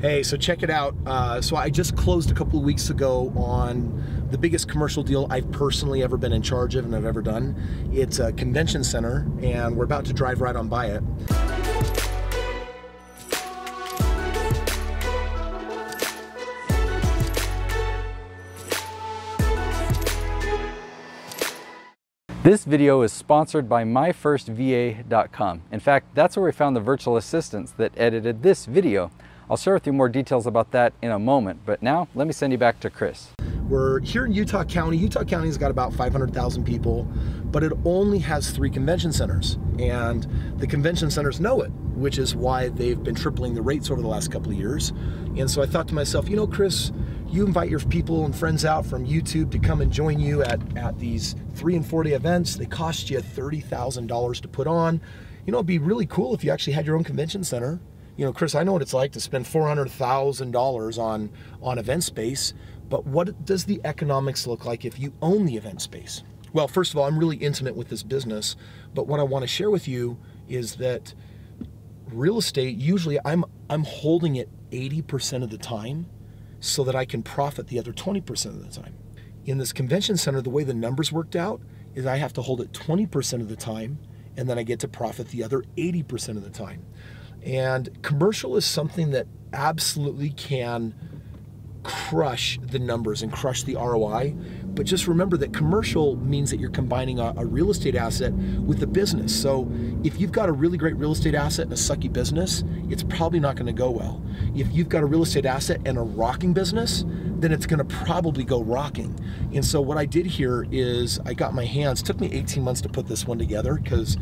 Hey, so check it out. So I just closed a couple of weeks ago on the biggest commercial deal I've personally ever been in charge of and I've ever done. It's a convention center, and we're about to drive right on by it. This video is sponsored by myfirstva.com. In fact, that's where we found the virtual assistants that edited this video. I'll share with you more details about that in a moment, but now let me send you back to Chris. We're here in Utah County. Utah County's got about 500,000 people, but it only has 3 convention centers, and the convention centers know it, which is why they've been tripling the rates over the last couple of years. And so I thought to myself, you know, Chris, you invite your people and friends out from YouTube to come and join you at these 3- and 4-day events. They cost you $30,000 to put on. You know, it'd be really cool if you actually had your own convention center. You know, Chris, I know what it's like to spend $400,000 on event space, but what does the economics look like if you own the event space? Well, first of all, I'm really intimate with this business, but what I want to share with you is that real estate, usually I'm holding it 80% of the time so that I can profit the other 20% of the time. In this convention center, the way the numbers worked out is I have to hold it 20% of the time, and then I get to profit the other 80% of the time. And commercial is something that absolutely can crush the numbers and crush the ROI. But just remember that commercial means that you're combining a real estate asset with a business. So if you've got a really great real estate asset and a sucky business, it's probably not going to go well. If you've got a real estate asset and a rocking business, then it's going to probably go rocking. And so what I did here is I got my hands, it took me 18 months to put this one together because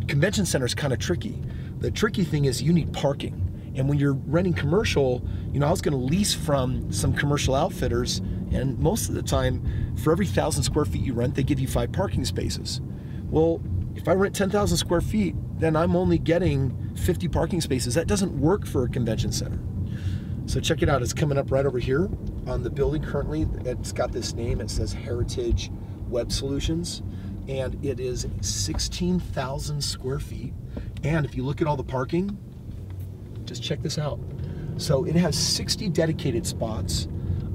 convention center is kind of tricky. The tricky thing is you need parking. And when you're renting commercial, you know, I was going to lease from some commercial outfitters, and most of the time, for every 1,000 square feet you rent, they give you 5 parking spaces. Well, if I rent 10,000 square feet, then I'm only getting 50 parking spaces. That doesn't work for a convention center. So check it out. It's coming up right over here on the building currently. It's got this name. It says Heritage Web Solutions, and it is 16,000 square feet. And if you look at all the parking, just check this out. So it has 60 dedicated spots.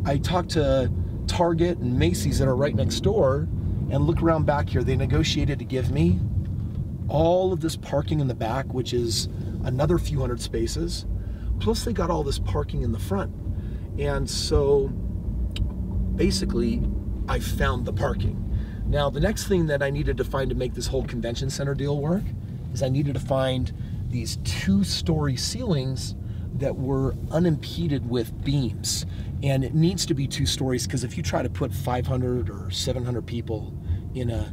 I talked to Target and Macy's that are right next door, and look around back here. They negotiated to give me all of this parking in the back, which is another few hundred spaces. Plus they got all this parking in the front. And so basically I found the parking. Now the next thing that I needed to find to make this whole convention center deal work is I needed to find these 2-story ceilings that were unimpeded with beams. And it needs to be 2 stories because if you try to put 500 or 700 people in a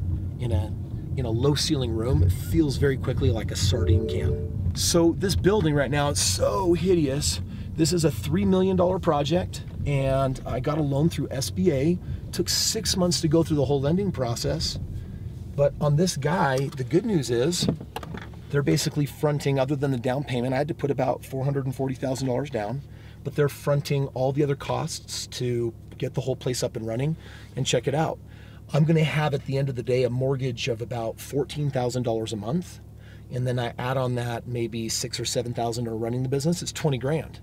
low ceiling room, it feels very quickly like a sardine can. So this building right now, it's so hideous. This is a $3 million project, and I got a loan through SBA. It took 6 months to go through the whole lending process. But on this guy, the good news is they're basically fronting, other than the down payment, I had to put about $440,000 down, but they're fronting all the other costs to get the whole place up and running. And check it out. I'm gonna have at the end of the day a mortgage of about $14,000 a month. And then I add on that maybe $6,000 or $7,000 are running the business, it's 20 grand.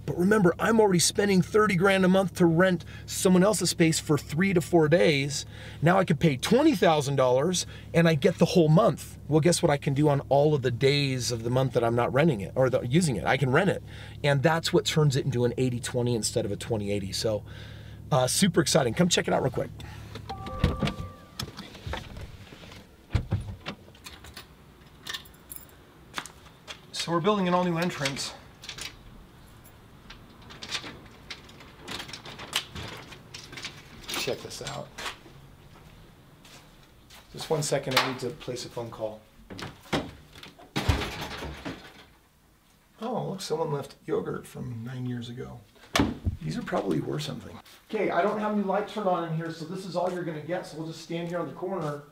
But remember, I'm already spending 30 grand a month to rent someone else's space for 3 to 4 days. Now I could pay $20,000 and I get the whole month. Well, guess what I can do on all of the days of the month that I'm not renting it or using it? I can rent it. And that's what turns it into an 80-20 instead of a 20-80. So super exciting. Come check it out real quick. So we're building an all-new entrance. Check this out. Just 1 second, I need to place a phone call. Oh, look, someone left yogurt from 9 years ago. These are probably worth something. Okay, I don't have any light turned on in here, so this is all you're gonna get, so we'll just stand here on the corner.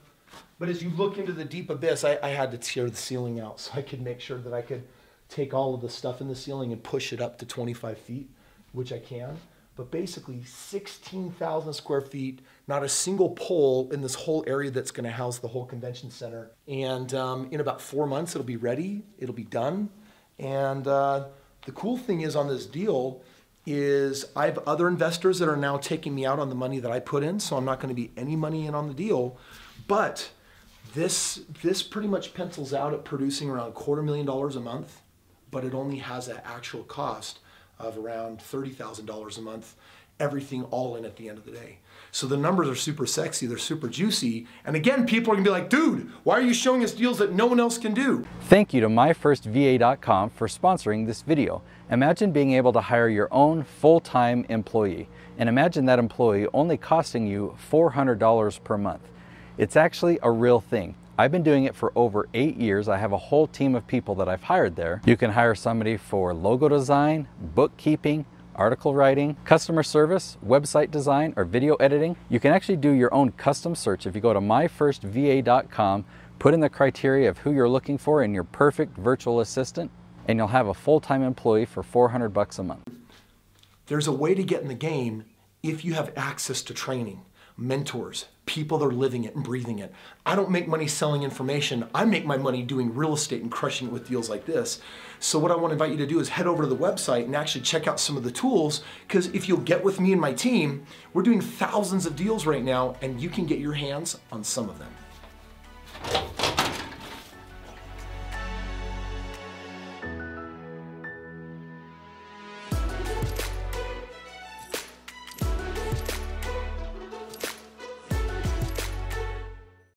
But as you look into the deep abyss, I had to tear the ceiling out so I could make sure that I could take all of the stuff in the ceiling and push it up to 25 feet, which I can. But basically 16,000 square feet, not a single pole in this whole area that's gonna house the whole convention center. And in about 4 months, it'll be ready, it'll be done. And The cool thing is on this deal is I have other investors that are now taking me out on the money that I put in, so I'm not going to be any money in on the deal. But this pretty much pencils out at producing around $250,000 a month, but it only has an actual cost of around $30,000 a month, everything all in at the end of the day. So the numbers are super sexy, they're super juicy. And again, people are gonna be like, dude, why are you showing us deals that no one else can do? Thank you to MyFirstVA.com for sponsoring this video. Imagine being able to hire your own full-time employee, and imagine that employee only costing you $400 per month. It's actually a real thing. I've been doing it for over 8 years. I have a whole team of people that I've hired there. You can hire somebody for logo design, bookkeeping, article writing, customer service, website design, or video editing. You can actually do your own custom search if you go to MyFirstVA.com, put in the criteria of who you're looking for in your perfect virtual assistant, and you'll have a full-time employee for $400 a month. There's a way to get in the game if you have access to training, mentors, people that are living it and breathing it. I don't make money selling information. I make my money doing real estate and crushing it with deals like this. So what I want to invite you to do is head over to the website and actually check out some of the tools, because if you'll get with me and my team, we're doing thousands of deals right now and you can get your hands on some of them.